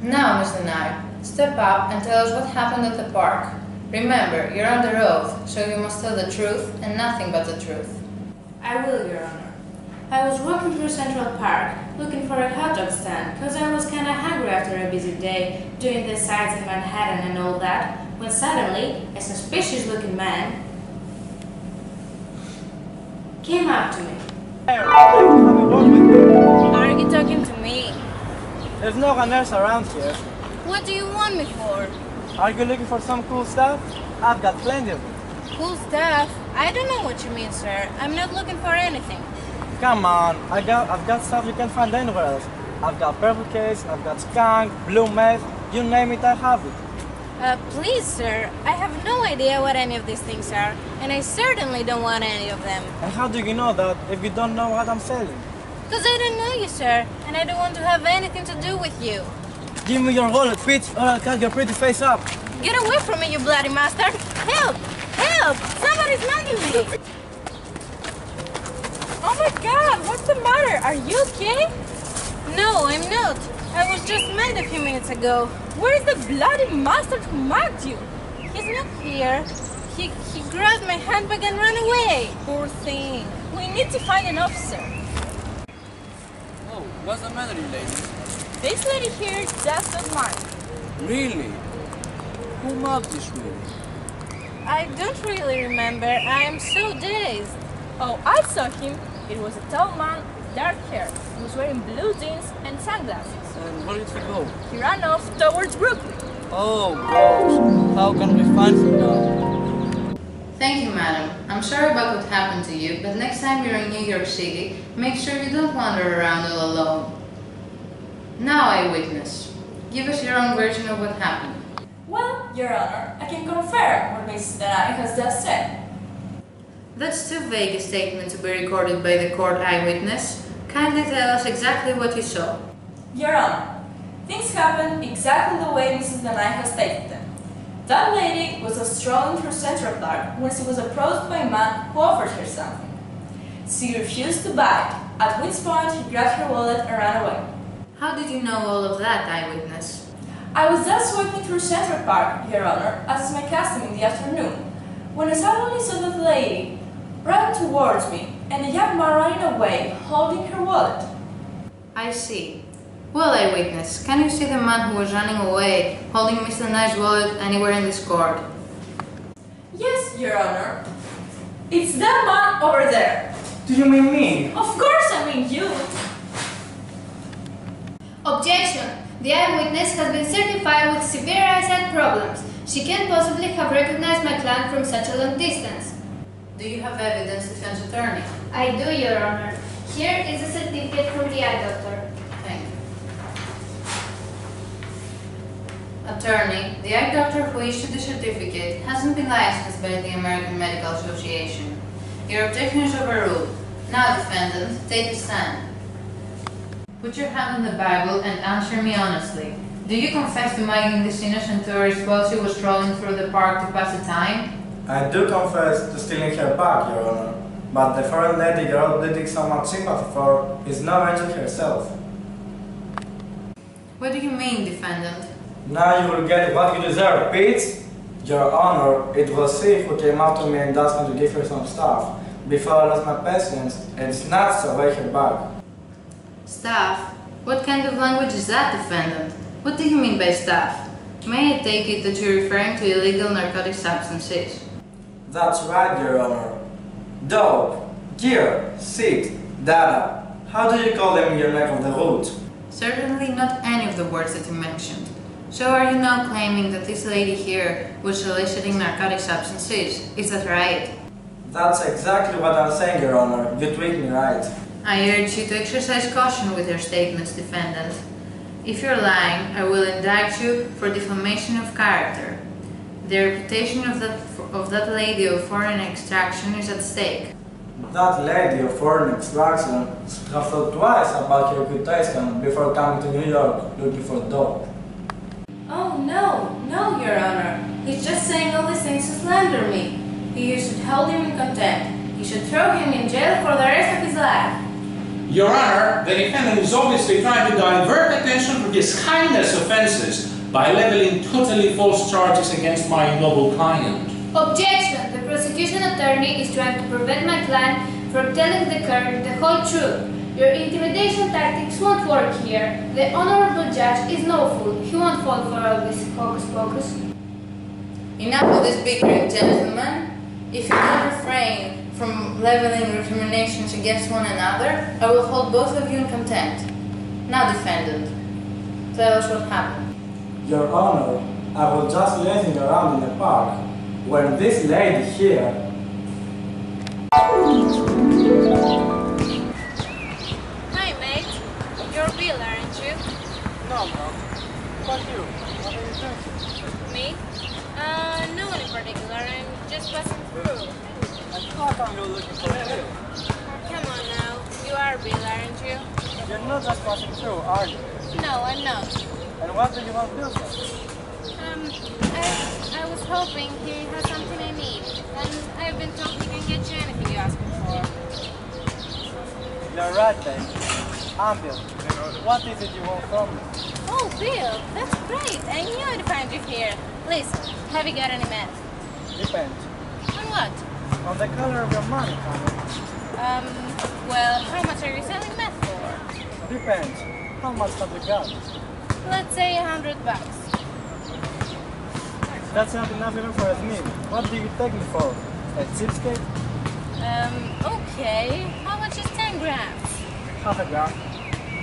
Now, Miss Denai, step up and tell us what happened at the park. Remember, you're under oath, so you must tell the truth and nothing but the truth. I will, Your Honor. I was walking through Central Park, looking for a hot dog stand, because I was kinda hungry after a busy day, doing the sights in Manhattan and all that, when suddenly, a suspicious-looking man came up to me. Hey, come and walk with me. Are you talking to me? There's no one else around here. What do you want me for? Are you looking for some cool stuff? I've got plenty of it. Cool stuff? I don't know what you mean, sir. I'm not looking for anything. Come on, I've got stuff you can't find anywhere else. I've got purple case, I've got skunk, blue meth, you name it, I have it. Please, sir. I have no idea what any of these things are, and I certainly don't want any of them. And how do you know that if you don't know what I'm selling? Because I don't know you, sir, and I don't want to have anything to do with you. Give me your wallet, bitch, or I'll cut your pretty face up. Get away from me, you bloody bastard! Help! Help! Somebody's mugging me! Oh my god, what's the matter? Are you okay? No, I'm not. I was just mad a few minutes ago. Where is the bloody bastard who mugged you? He's not here. He grabbed my handbag and ran away. Poor thing. We need to find an officer. Oh, what's the matter, you ladies? This lady here just got mugged. Really? Who mugged this woman? I don't really remember. I am so dazed. Oh, I saw him. It was a tall man with dark hair. He was wearing blue jeans and sunglasses. And where did he go? He ran off towards Brooklyn. Oh, gosh. How can we find him now? Thank you, madam. I'm sorry about what happened to you, but next time you're in New York City, make sure you don't wander around all alone. Now, eyewitness, give us your own version of what happened. Well, Your Honor, I can confirm what Mrs. Denai has just said. That's too vague a statement to be recorded by the court eyewitness. Kindly tell us exactly what you saw. Your Honor, things happened exactly the way Mrs. Denai has stated them. That lady was strolling through Central Park when she was approached by a man who offered her something. She refused to buy it, at which point he grabbed her wallet and ran away. How did you know all of that, eyewitness? I was just walking through Central Park, Your Honor, as is my custom in the afternoon, when I suddenly saw that lady run towards me and a young man running away, holding her wallet. I see. Well, eyewitness, can you see the man who was running away, holding Mr. Knight's wallet anywhere in this court? Yes, Your Honor. It's that man over there. Do you mean me? Of course I mean you. Objection! The eyewitness has been certified with severe eyesight problems. She can't possibly have recognized my client from such a long distance. Do you have evidence, defense attorney? I do, Your Honor. Here is a certificate from the eye doctor. Thank you. Attorney, the eye doctor who issued the certificate hasn't been licensed by the American Medical Association. Your objection is overruled. Now, defendant, take a stand. Put your hand on the Bible and answer me honestly. Do you confess to mugging this innocent tourist while she was strolling through the park to pass the time? I do confess to stealing her bag, Your Honor. But the foreign lady you're outbidding so much sympathy for is no angel herself. What do you mean, defendant? Now you will get what you deserve, bitch! Your Honor, it was she who came up to me and asked me to give her some stuff before I lost my patience and snatched away her bag. Staff? What kind of language is that, defendant? What do you mean by staff? May I take it that you're referring to illegal narcotic substances? That's right, Your Honor. Dope, gear, seed, data. How do you call them in your neck of the woods? Certainly not any of the words that you mentioned. So are you now claiming that this lady here was soliciting narcotic substances? Is that right? That's exactly what I'm saying, Your Honor. You tweaked me right. I urge you to exercise caution with your statements, defendant. If you're lying, I will indict you for defamation of character. The reputation of that lady of foreign extraction is at stake. That lady of foreign extraction should have thought twice about her reputation before coming to New York looking for dope. Oh no, Your Honor. He's just saying all these things to slander me. You should hold him in contempt. You should throw him in jail for the rest of his life. Your Honor, the defendant is obviously trying to divert attention from his heinous offenses by leveling totally false charges against my noble client. Objection! The prosecution attorney is trying to prevent my client from telling the court the whole truth. Your intimidation tactics won't work here. The honorable judge is no fool. He won't fall for all this hocus pocus. Enough of this bickering, gentlemen. If you don't refrain from leveling recriminations against one another, I will hold both of you in contempt. Now, defendant, tell us what happened. Your Honor, I was just lazing around in the park when this lady here. Hi, mate. You're Bill, aren't you? No, Mom. But you, what are you doing? Me? No one in particular. I'm just passing through. And how come you're looking for Bill? Come on now. You are Bill, aren't you? You're not just passing through, are you? No, I'm not. And what do you want Bill for? I was hoping he has something I need. And I've been told he can get you anything you ask him for. You're right, then. I'm Bill. What is it you want from me? Oh, Bill, that's great. I knew I'd find you here. Listen, have you got any meth? Depends. On what? On the color of your money, honey. Well, how much are you selling meth for? Depends. How much have you got? Let's say $100. That's not enough even for a meal. What do you take me for? A cheapskate? Okay. How much is 10 grams? Half a gram.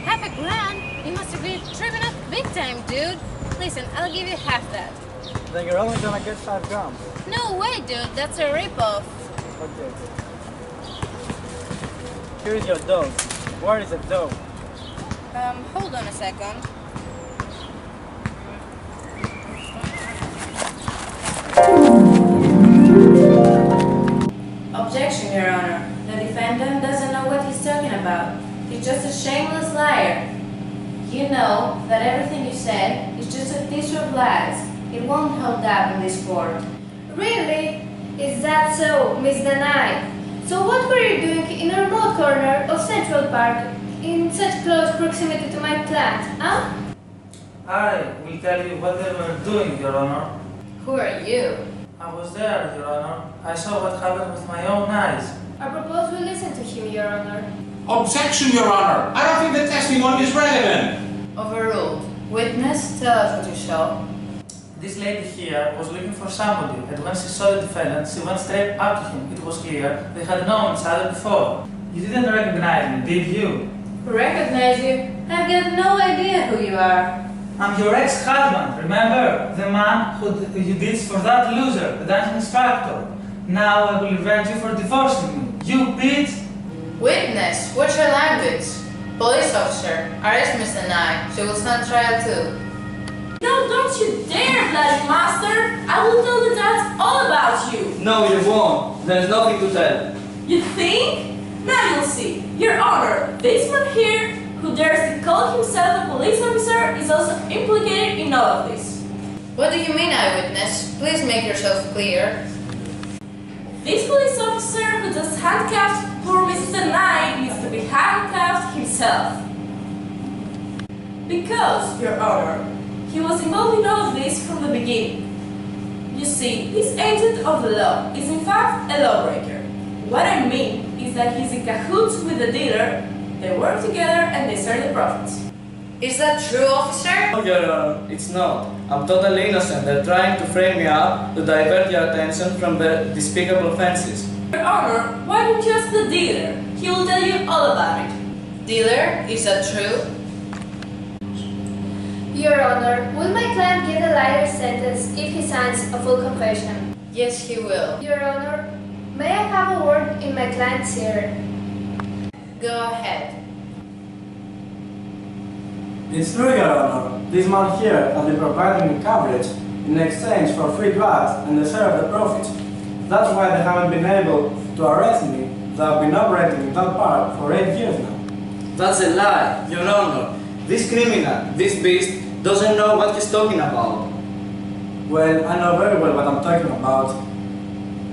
Half a grand? You must have been tripping up big time, dude. Listen, I'll give you half that. Then you're only gonna get 5 grams. No way, dude. That's a ripoff. Okay. Here's your dough. Where is the dough? Hold on a second. Objection, Your Honor. The defendant doesn't know what he's talking about. He's just a shameless liar. You know that everything you said is just a tissue of lies. It won't hold up in this court. Really? Is that so, Miss Danai? So what were you doing in a remote corner of Central Park in such close proximity to my client, huh? I will tell you what they were doing, Your Honor. Who are you? I was there, Your Honor. I saw what happened with my own eyes. I propose we listen to him, Your Honor. Objection, Your Honor. I don't think the testimony is relevant. Overruled. Witness, tell us what you saw. This lady here was looking for somebody, and when she saw the defendant, she went straight up to him. It was clear they had known each other before. You didn't recognize me, did you? Recognize you? I've got no idea who you are. I'm your ex-husband, remember? The man who you did for that loser, the dancing instructor. Now I will revenge you for divorcing me. You bitch! Witness, what's your language? Police officer, arrest Miss Danai. She will stand trial too. No, don't you dare, bloody master! I will tell the judge all about you! No, you won't. There's nothing to tell. You think? Now you'll see. Your Honor, this man here, who dares to call himself a police officer, is also implicated in all of this. What do you mean, eyewitness? Please make yourself clear. This police officer who just handcuffed poor Mrs. Danai needs to be handcuffed himself. Because, Your Honor, he was involved in all of this from the beginning. You see, this agent of the law is in fact a lawbreaker. What I mean is that he's in cahoots with the dealer, they work together and they share the profits. Is that true, officer? No, Your Honor, it's not. I'm totally innocent. They're trying to frame me up to divert your attention from the despicable offenses. Your Honor, why don't you ask the dealer? He will tell you all about it. Dealer, is that true? Your Honor, will my client get a lighter sentence if he signs a full confession? Yes, he will. Your Honor, may I have a word in my client's ear? Go ahead. It's true, Your Honor. This man here has been providing me coverage in exchange for free drugs and the share of the profits. That's why they haven't been able to arrest me. They have been operating in that park for 8 years now. That's a lie, Your Honor. This criminal, this beast, doesn't know what he's talking about. Well, I know very well what I'm talking about.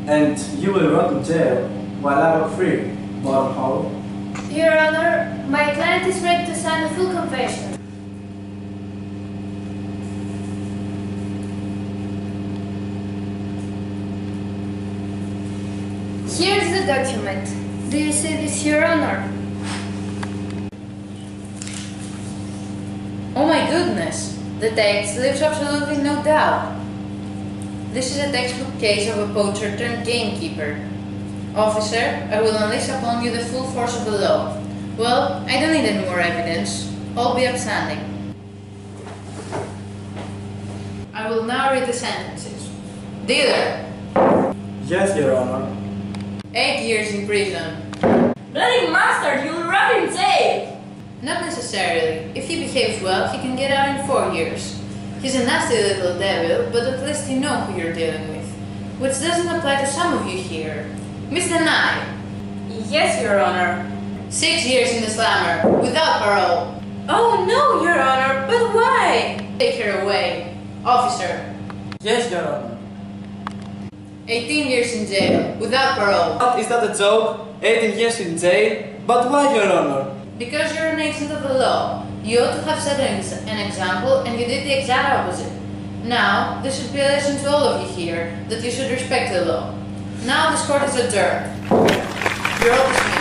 And you will rot in jail while I walk free, bottom hole. Your Honor, my client is ready to sign a full confession. Here is the document. Do you see this, Your Honor? Oh my goodness! The text leaves absolutely no doubt. This is a textbook case of a poacher turned gamekeeper. Officer, I will unleash upon you the full force of the law. Well, I don't need any more evidence. All be upstanding. I will now read the sentences. Dealer! Yes, Your Honor. 8 years in prison. Bloody master, you will rot in jail! Not necessarily. If he behaves well, he can get out in 4 years. He's a nasty little devil, but at least you know who you're dealing with. Which doesn't apply to some of you here. Mr. Nye. Yes, Your Honor. 6 years in the slammer, without parole. Oh no, Your Honor, but why? Take her away. Officer. Yes, Your Honor. 18 years in jail, without parole. What, is that a joke? 18 years in jail? But why, Your Honor? Because you're an agent of the law. You ought to have set an example, and you did the exact opposite. Now, this should be a lesson to all of you here, that you should respect the law. Now this court is adjourned. You're all dismissed.